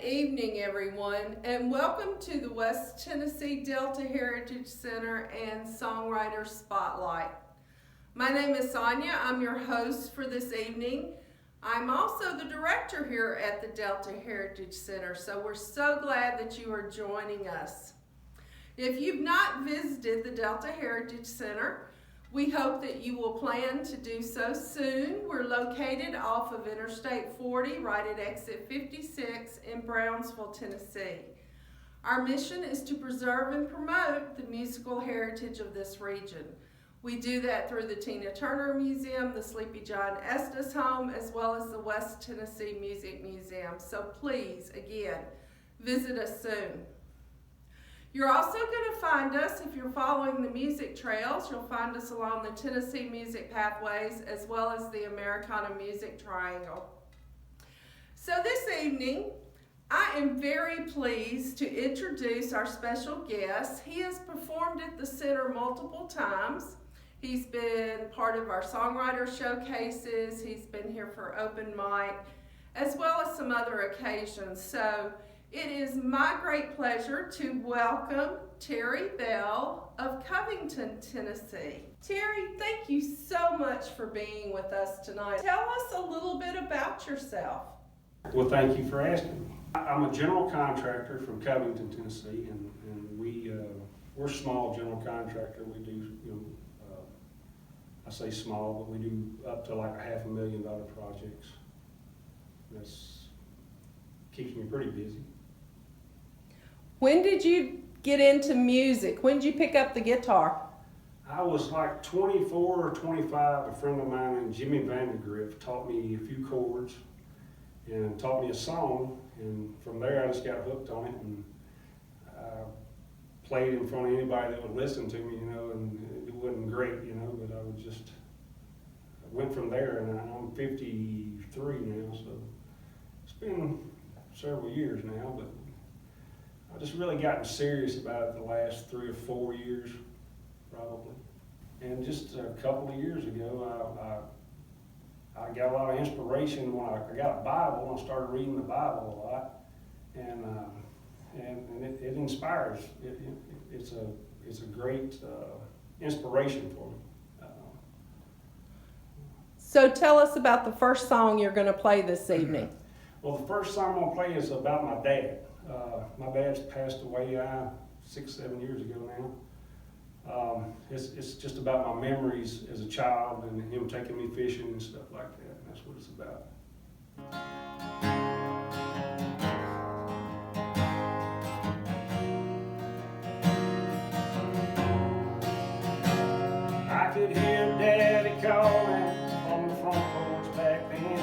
evening, everyone, and welcome to the West Tennessee Delta Heritage Center and Songwriter Spotlight. My name is Sonia. I'm your host for this evening. I'm also the director here at the Delta Heritage Center, so we're so glad that you are joining us. If you've not visited the Delta Heritage Center, we hope that you will plan to do so soon. We're located off of Interstate 40 right at exit 56 in Brownsville, Tennessee. Our mission is to preserve and promote the musical heritage of this region. We do that through the Tina Turner Museum, the Sleepy John Estes Home, as well as the West Tennessee Music Museum. So please, again, visit us soon. You're also going to find us, if you're following the music trails, you'll find us along the Tennessee Music Pathways as well as the Americana Music Triangle. So this evening, I am very pleased to introduce our special guest. He has performed at the center multiple times. He's been part of our songwriter showcases. He's been here for open mic, as well as some other occasions. So it is my great pleasure to welcome Terry Bell of Covington, Tennessee. Terry, thank you so much for being with us tonight. Tell us a little bit about yourself. Well, thank you for asking me. I'm a general contractor from Covington, Tennessee, and we're a small general contractor. We do, I say small, but we do up to like $500,000 projects. That's keeps me pretty busy. When did you get into music? When did you pick up the guitar? I was like 24 or 25. A friend of mine named Jimmy Vandergrift taught me a few chords and taught me a song, and from there I just got hooked on it and played in front of anybody that would listen to me, and it wasn't great, but I went from there, and I'm 53 now, so it's been several years now, but I just really gotten serious about it the last 3 or 4 years, probably. And just a couple of years ago, I got a lot of inspiration when I got a Bible and I started reading the Bible a lot, and it inspires. It's a great inspiration for me. So tell us about the first song you're going to play this evening. Well, the first song I'm going to play is about my dad. My dad's passed away 6-7 years ago now. It's just about my memories as a child and him taking me fishing and stuff like that. And that's what it's about. I could hear Daddy calling on the front porch back then.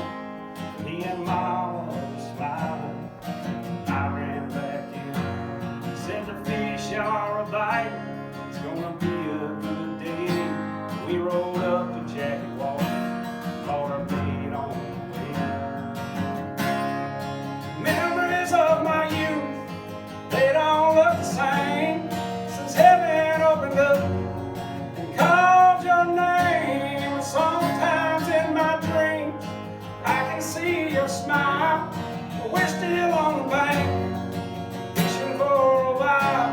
He and Mama were smiling. I ran back in. Said the fish are a biting. It's gonna be a good day. We rolled up to Jacket Walk, caught our bait on the way. Memories of my youth, they don't look the same since heaven opened up and called your name. Sometimes in my dreams, I can see your smile. We're still on the bank, fishing for a while.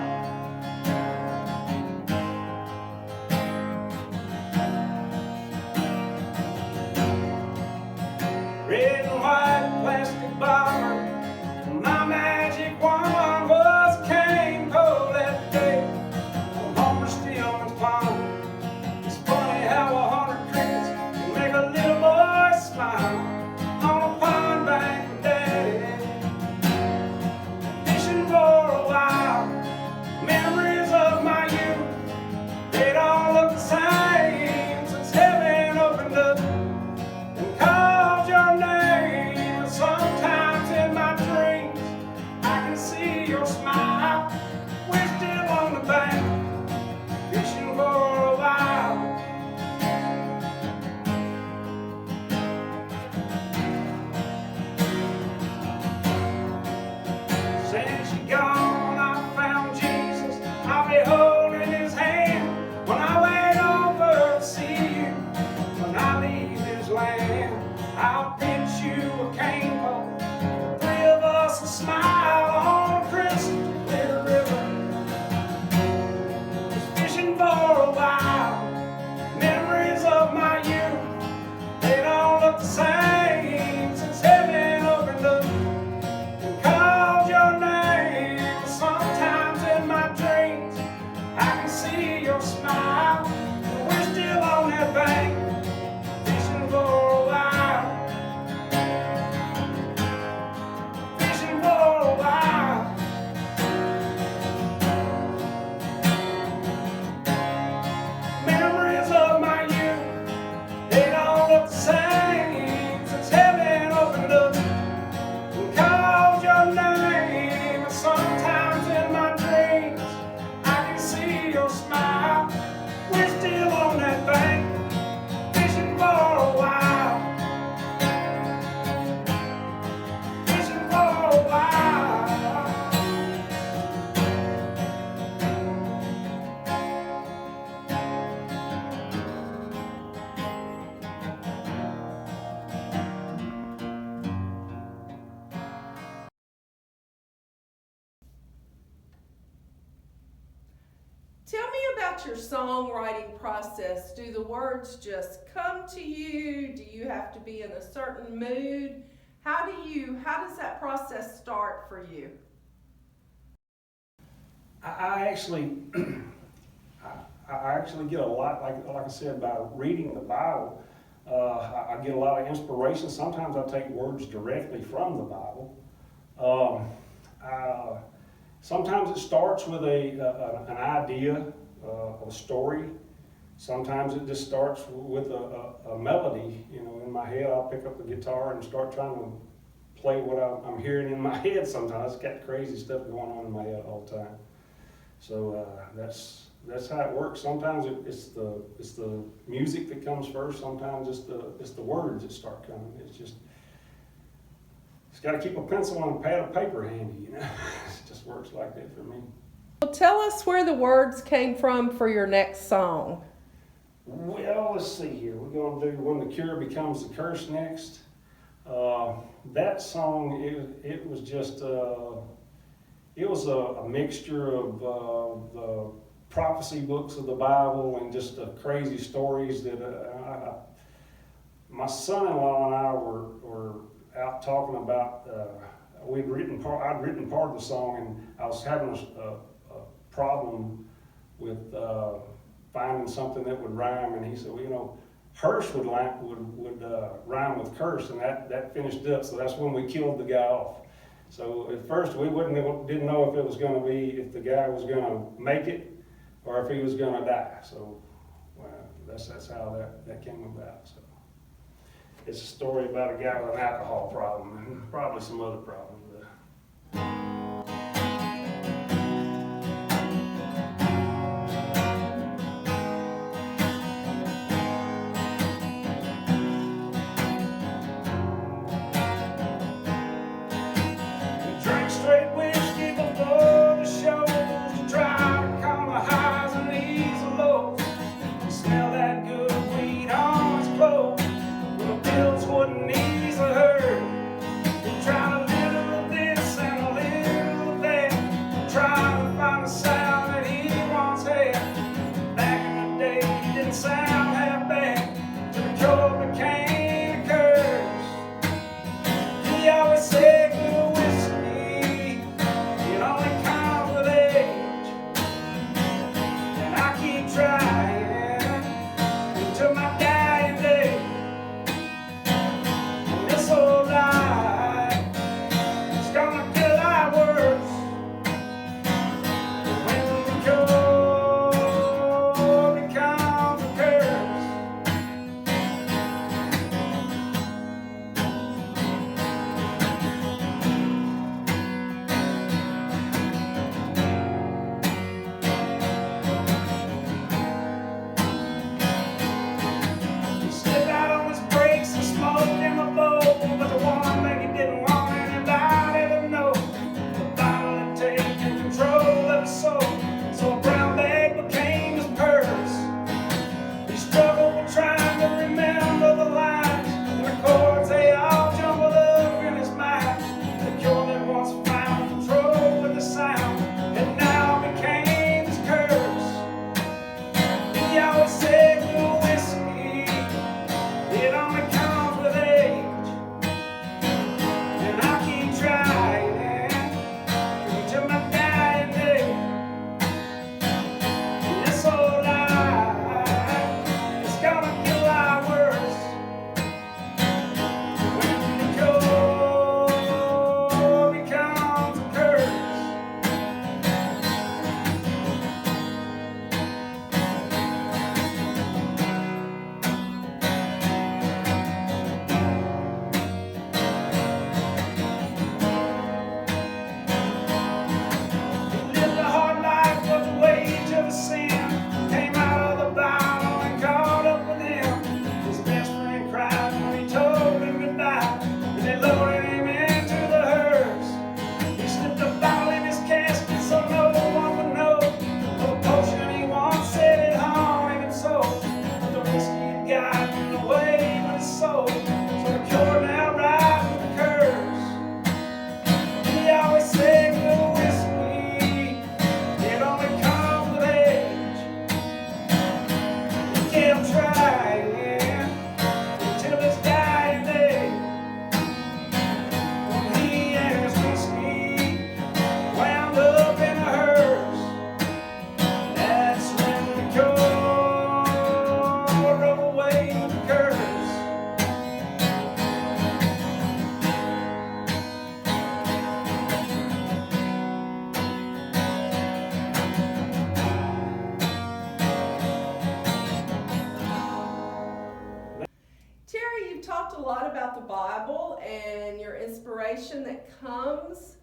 Red and white plastic bomber, my magic wand was a cane pole that day on Homer Stillman's pond. It's funny how 100 crickets can make a little boy smile on a pond bank with Daddy, fishing for a while. Memories of my youth, they don't look the same since heaven opened up and called your name. Sometimes in about your songwriting process? Do the words just come to you? Do you have to be in a certain mood? How does that process start for you? I actually, I actually get a lot, like I said, by reading the Bible. I get a lot of inspiration. Sometimes I take words directly from the Bible. Sometimes it starts with an idea of a story. Sometimes it just starts with a melody. You know, in my head, I'll pick up the guitar and start trying to play what I'm hearing in my head. Sometimes it's got crazy stuff going on in my head all the time. So that's how it works. Sometimes it's the music that comes first. Sometimes it's the words that start coming. It's got to keep a pencil and a pad of paper handy. You know, it just works like that for me. Well, tell us where the words came from for your next song. Well, let's see here. We're going to do When the Cure Becomes the Curse next. That song, it was just, it was a mixture of the prophecy books of the Bible and just the crazy stories that my son-in-law and I were out talking about. I'd written part of the song, and I was having a problem with finding something that would rhyme, and he said, well, you know, hearse would rhyme with curse, and that finished up. So that's when we killed the guy off. So at first we didn't know if it was going to be, if the guy was going to make it or if he was going to die. So well, that's how that came about. So it's a story about a guy with an alcohol problem and probably some other problems. inspiration that comes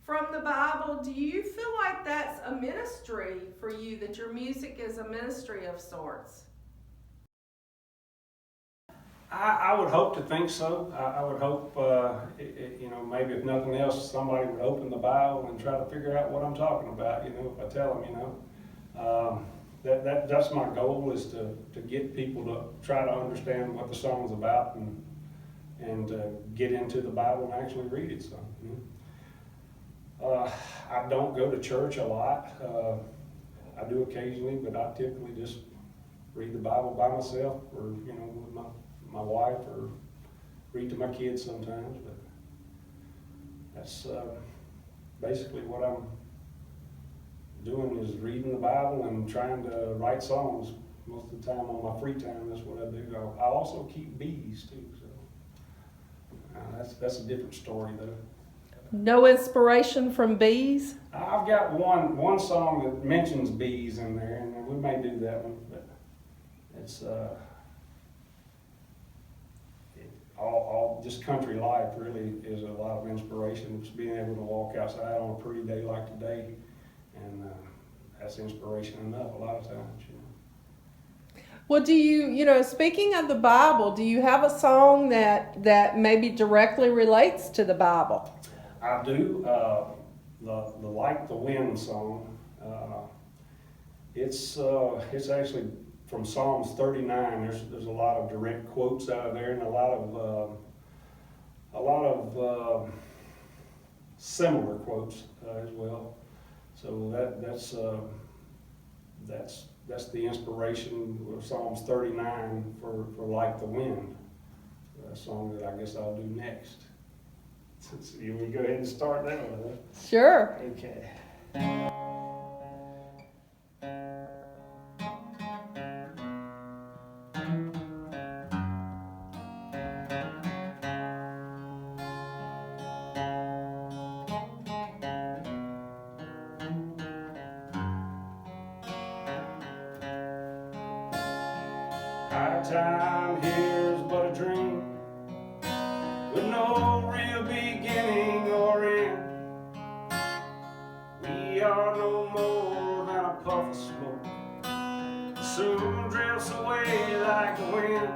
from the Bible. Do you feel like that's a ministry for you, that your music is a ministry of sorts? I would hope to think so. I would hope, maybe if nothing else, somebody would open the Bible and try to figure out what I'm talking about, if I tell them, that's my goal, is to get people to try to understand what the song's about and get into the Bible and actually read it some. I don't go to church a lot. I do occasionally, but I typically just read the Bible by myself, or with my wife, or read to my kids sometimes. But that's basically what I'm doing, is reading the Bible and trying to write songs most of the time on my free time. That's what I do. I also keep bees too, so that's a different story though. No inspiration from bees? I've got one song that mentions bees in there, and we may do that one, but it's all just country life really is a lot of inspiration. Just being able to walk outside on a pretty day like today, and that's inspiration enough a lot of times. Well, do you, speaking of the Bible, do you have a song that maybe directly relates to the Bible? I do. The Like the Wind song. It's actually from Psalms 39. There's a lot of direct quotes out of there, and a lot of similar quotes as well. So that's the inspiration of Psalms 39 for Like the Wind, a song that I guess I'll do next. So you want to go ahead and start that one, huh? Sure. Okay. Our time here's but a dream, with no real beginning or end. We are no more than a puff of smoke, soon drifts away like the wind.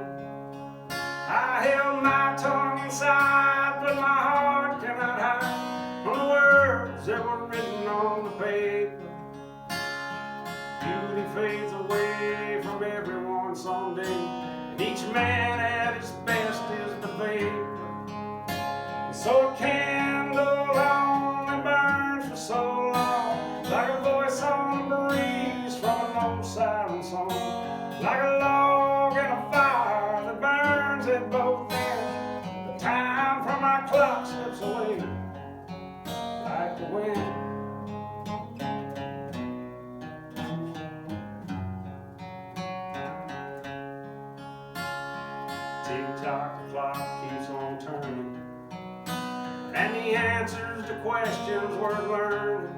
I held my tongue inside, but my heart cannot hide from the words that were written on the paper. Beauty fades away from everyone someday, and each man at his best is the vapor. And so a candle only burns for so long, like a voice on the breeze from an old siren song, like a log in a fire that burns at both ends. The time from my clock slips away like the wind. Tick-tock, the clock keeps on turning, and the answers to questions worth learning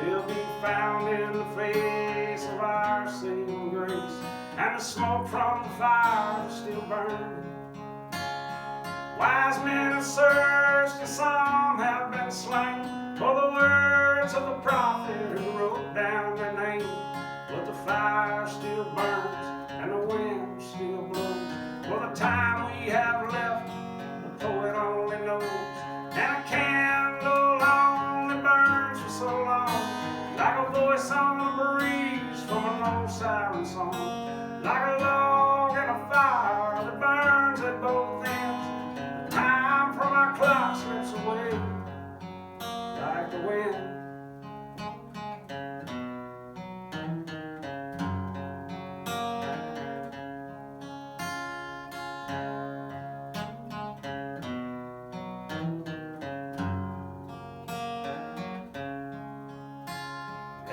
will be found in the face of our saving grace, and the smoke from the fire is still burning. Wise men have searched, and some have been slain for the words of the prophet who wrote down their name. But the fire still burns, and the wind still blows. For the time we have left, the poet only knows. And a candle only burns for so long, like a voice on the breeze from an old siren song, like a log in a fire that burns at both ends. The time from our clock slips away like the wind.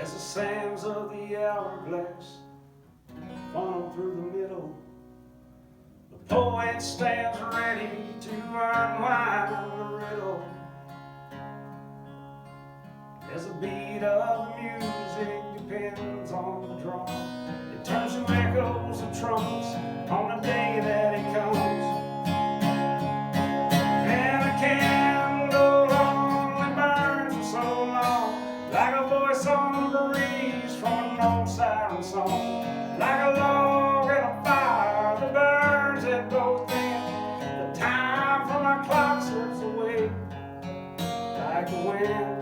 As the sands of the hourglass funnel through the middle, the poet stands ready to unwind the riddle. As the beat of music depends on the drum, it turns to echoes of trumpets on the day that he comes. And I can't like the wind.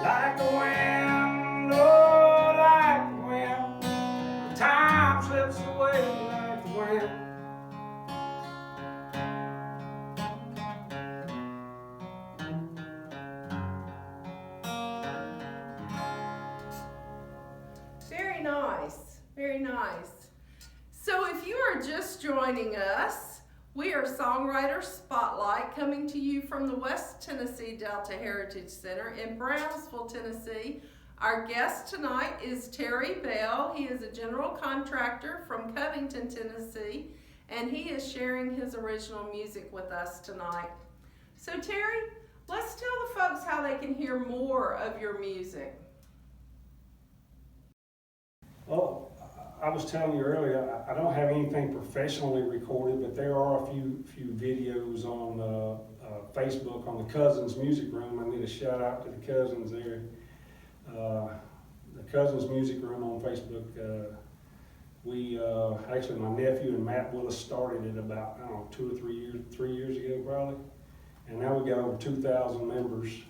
Like the wind, oh, like the wind. Time slips away like the wind. Very nice, very nice. So if you are just joining us, we are Songwriter Spotlight, coming to you from the West Tennessee Delta Heritage Center in Brownsville, Tennessee. Our guest tonight is Terry Bell. He is a general contractor from Covington, Tennessee, and he is sharing his original music with us tonight. So Terry, let's tell the folks how they can hear more of your music. Well, I was telling you earlier, I don't have anything professionally recorded, but there are a few videos on Facebook on the Cousins Music Room. I need a shout out to the Cousins there. The Cousins Music Room on Facebook. Actually my nephew and Matt Willis started it about, I don't know, 3 years ago probably. And now we got over 2,000 members.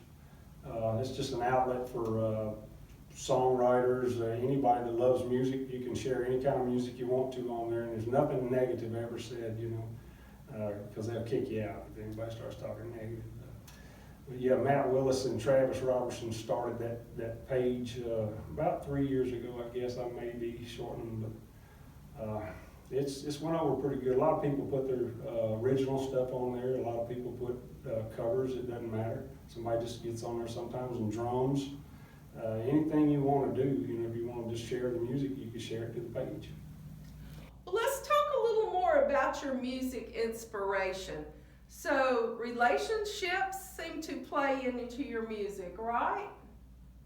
It's just an outlet for songwriters, anybody that loves music. You can share any kind of music you want to on there, and there's nothing negative ever said, you know, because they'll kick you out if anybody starts talking negative. But yeah, Matt Willis and Travis Robertson started that page about 3 years ago, I guess. I may be shortening, but it's went over pretty good. A lot of people put their original stuff on there. A lot of people put covers. It doesn't matter. Somebody just gets on there sometimes, and drums. Anything you want to do, you know, if you want to just share the music, you can share it to the page. Well, let's talk a little more about your music inspiration. So, relationships seem to play into your music, right?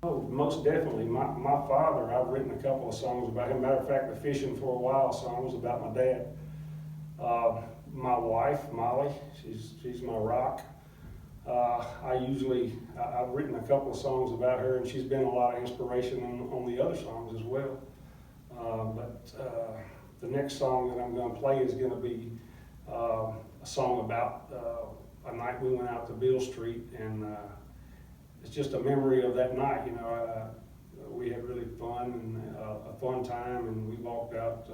Oh, most definitely. My father, I've written a couple of songs about him. Matter of fact, the Fishing for a While song was about my dad. My wife, Molly, she's my rock. I've written a couple of songs about her, and she's been a lot of inspiration on the other songs as well. But the next song that I'm going to play is going to be a song about a night we went out to Beale Street, and it's just a memory of that night. You know, we had really fun and a fun time, and we walked out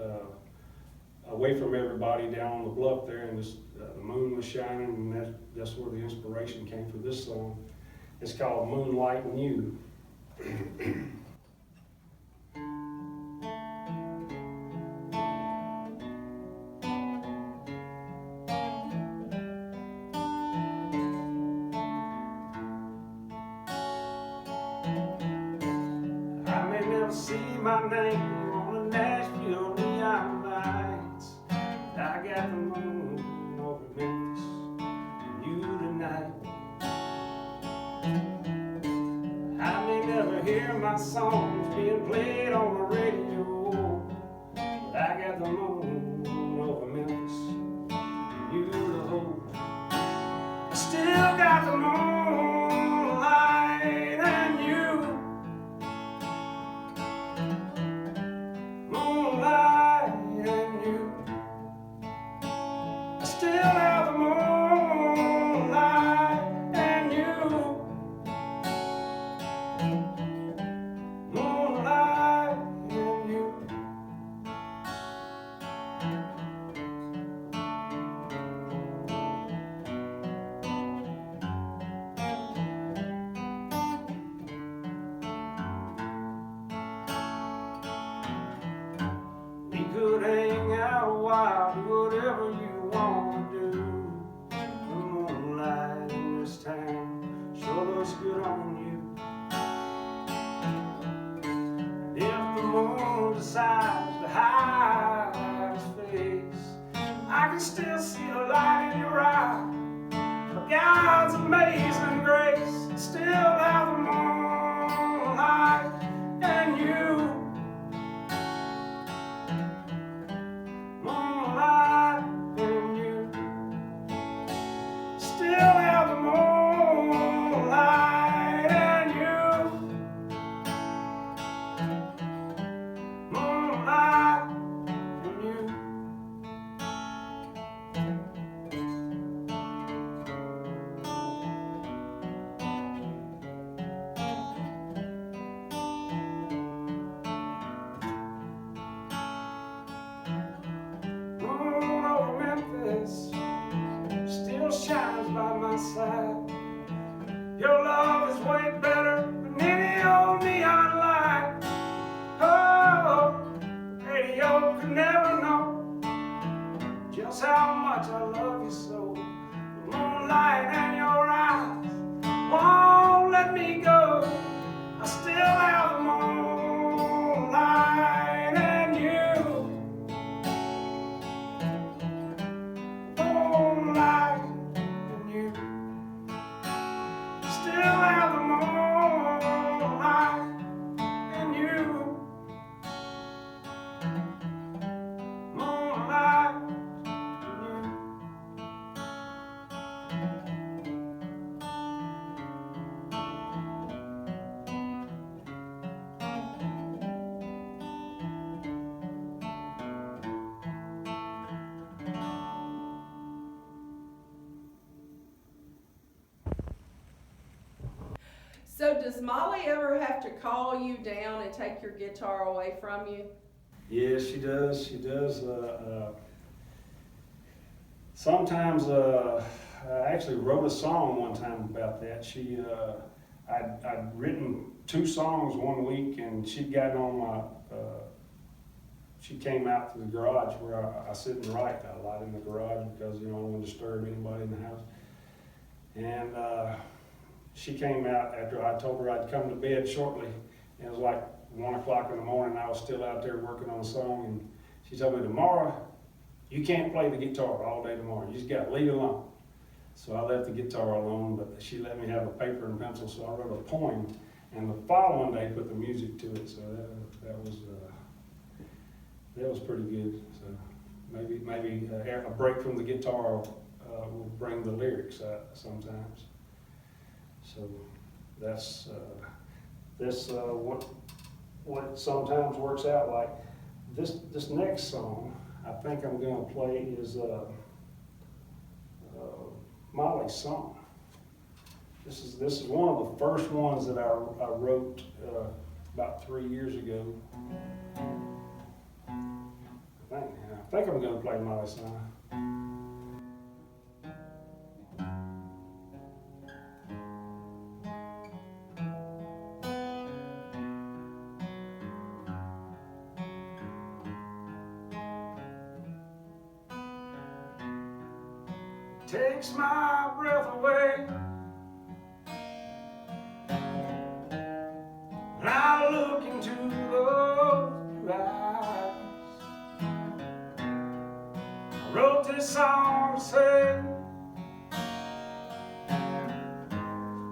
away from everybody down on the bluff there, and the moon was shining, and that's where the inspiration came for this song. It's called Moonlight and You. I may never see my name on the Nashville neon lights. I got the moon over Memphis and you tonight. I may never hear my songs being played on the radio, but I got the moon over Memphis and you to hold. I still got the moonlight and you. Moonlight and you. I still have the moonlight and you. Moonlight and you. We could hang out a while, do whatever you want to do. The moonlight in this town sure looks good on you. And if the moon decides to hide its face, I can still see the light in your eye. But God's amazing grace, still have the moonlight and you. Moonlight and you. Still have the moonlight and you. Moonlight and you. much I love you so. The moonlight in your eyes won't let me go. I still have the moonlight in you. Moonlight in you. Still have the moonlight in you. Moonlight in you. So does Molly ever have to call you down and take your guitar away from you? Yes, she does. She does. Sometimes I actually wrote a song one time about that. I'd written 2 songs one week, and she'd gotten on my. She came out to the garage where I sit and write a lot in the garage because I don't want to disturb anybody in the house. And she came out after I told her I'd come to bed shortly. It was like 1 o'clock in the morning. I was still out there working on a song, and she told me, tomorrow, you can't play the guitar all day tomorrow. You just got to leave it alone. So I left the guitar alone, but she let me have a paper and pencil, so I wrote a poem. And the following day, put the music to it. So that was pretty good. So maybe a break from the guitar will bring the lyrics out sometimes. So that's what sometimes works out like. This next song I think I'm going to play is Molly's song. This is one of the first ones that I wrote about 3 years ago. I think I'm going to play Molly's song. Takes my breath away, and I look into those blue eyes. I wrote this song to say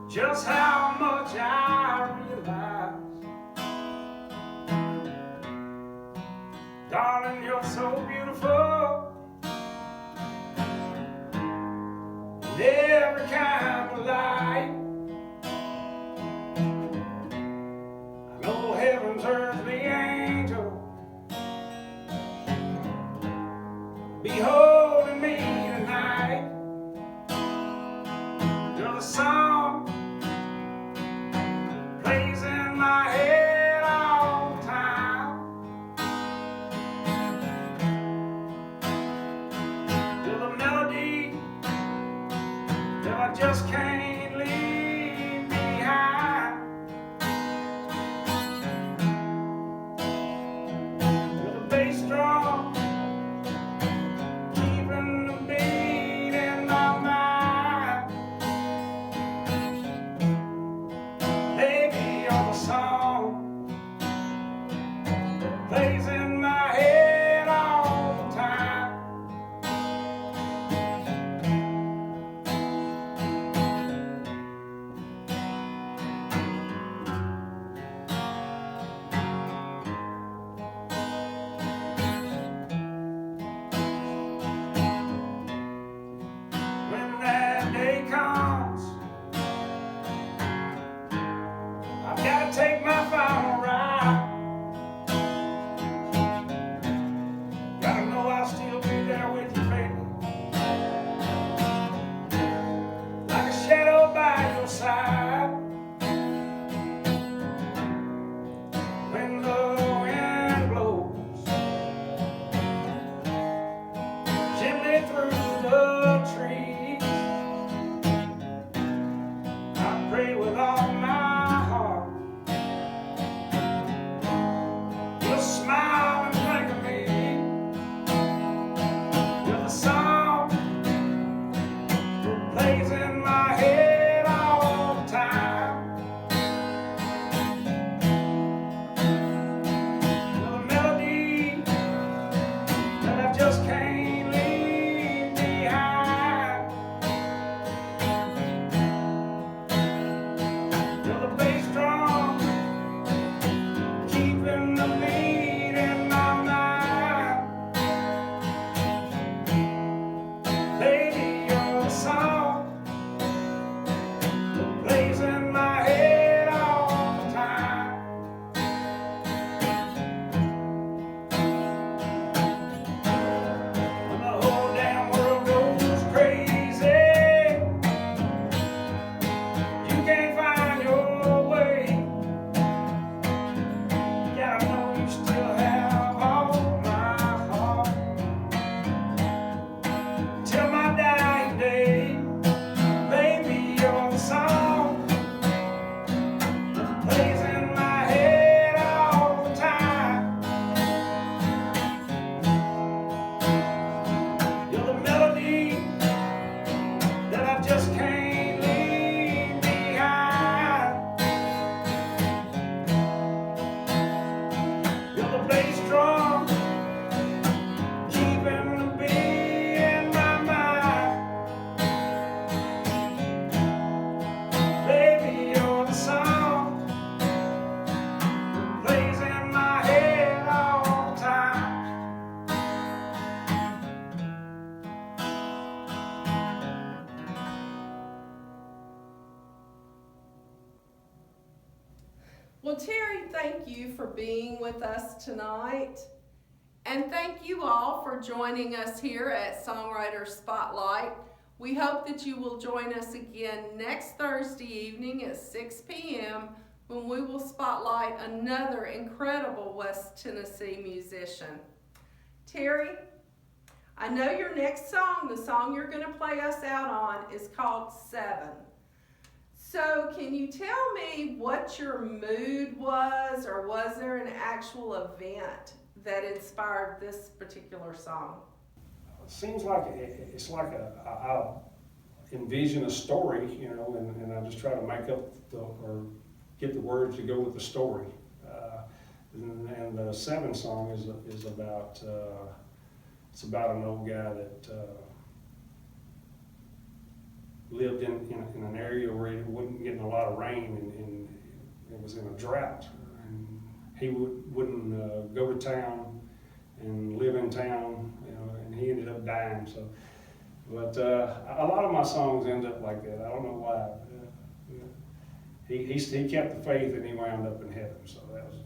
just how much I realize. Darling, you're so beautiful. Every kind of light. I know heaven's earthly angel beholding me tonight. You're the song plays in my head all the time. You're the melody that I just can't leave behind. With a bass drum keeping the beat in my mind. Baby, you're the song that plays in my head all the time. Well, Terry, thank you for being with us tonight. And thank you all for joining us here at Songwriter Spotlight. We hope that you will join us again next Thursday evening at 6 p.m. when we will spotlight another incredible West Tennessee musician. Terry, I know your next song, the song you're going to play us out on, is called 7. So can you tell me what your mood was, or was there an actual event that inspired this particular song? It seems like it's like I envision a story, you know, and I just try to make up or get the words to go with the story. And the 7 song is about it's about an old guy that lived in an area where he wasn't getting a lot of rain, and it was in a drought. And he wouldn't go to town and live in town, you know, and he ended up dying. So, but a lot of my songs end up like that. I don't know why. He kept the faith, and he wound up in heaven. So that was